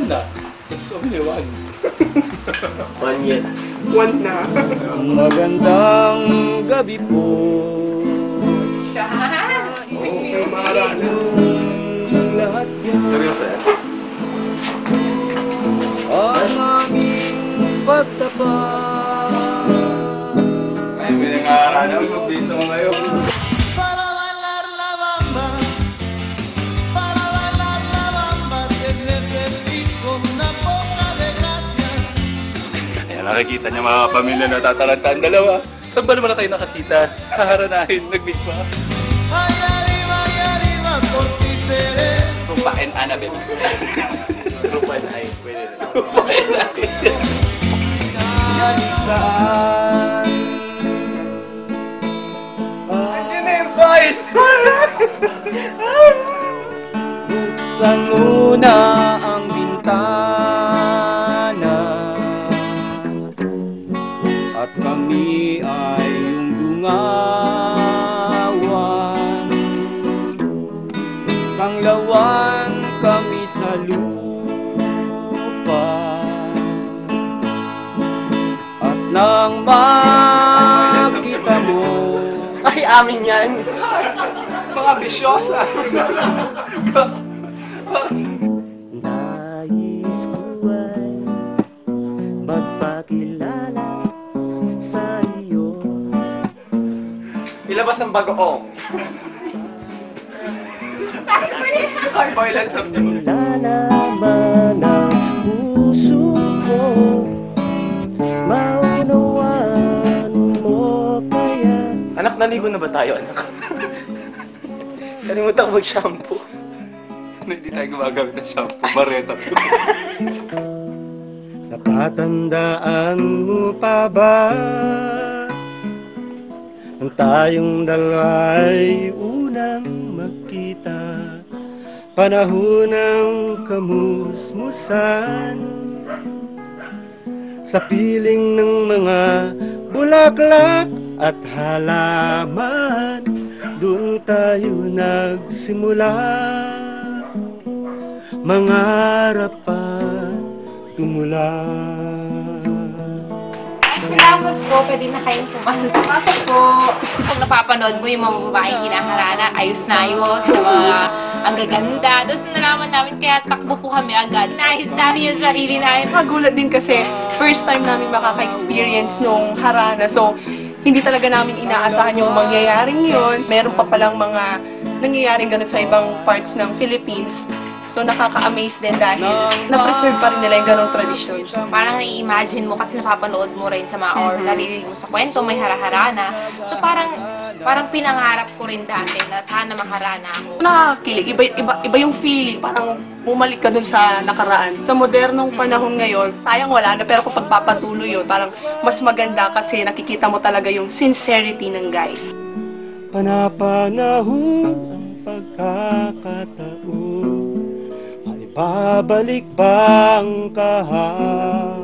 na. Sabi niya, one. One yet. One na. Magandang gabi po. Okay, maharana. Lahat yan Seryoso yan? ang aming pagtapat. Ay, pinangarana. Mag-base naman kayo. Para bailar la bamba, para bailar la bamba, te necesito una poca de gracia. Ayan, nakikita niya mga pamilya na tatalanta ang dalawa. Saan ba naman na tayo nakakita? Sa haranahin, nag-meet ba? Ay arriba, por ti seré. Rupa and Annabelle. Rupa and I. Pwede rin. Rupa and Annabelle. Saan? Andiyan na yung voice! Buksan muna ang bintana at kami ay yung dungawan. Sanglawan kami sa lupa at nang makita mo Ay, amin yan. Mga bisyosa! nais ko ay magpakilala sa iyo. Ilabas ang bagoong. Ay, violent of the moon. Lalaman ang puso ko, maunawaan mo kaya. Anak, naligo na ba tayo, anak? Kalimutan ko mag-shampoo. Hindi tayo gumagamit ng shampoo. Bareta. Natatandaan mo pa ba nang tayong dalawa ay unang magkita? Panahon ng kamusmusan sa piling ng mga bulaklak at halaman. Doon tayo nagsimula mangarap at tumula. Salamat po, pwede na kayong pumasok. Pasok po. Kung napapanood mo yung mga babaeng kinaharana, ayos na ayos, na mga ang gaganda. Tapos nalaman namin, kaya takbo po kami agad. Nais namin yung sarili namin. Magulat din kasi first time namin makaka-experience nung harana. So, hindi talaga namin inaasahan yung mangyayaring yun. Meron pa palang mga nangyayaring ganun sa ibang parts ng Philippines. So, nakaka-amaze din dahil na-preserve pa rin nila yung ganong tradisyon. So, parang nai-imagine mo kasi napapanood mo rin sa mga or narinig mo sa kwento, may haraharana. So, parang pinangarap ko rin dati na sana maharana ako. Nakakakilig. Iba yung feeling. Parang bumalik ka dun sa nakaraan. Sa modernong panahon ngayon, sayang wala na. Pero kung pagpapatuloy yun, parang mas maganda kasi nakikita mo talaga yung sincerity ng guys. Panapanahon ang pagkakataon, ay babalik ba ang kahapon?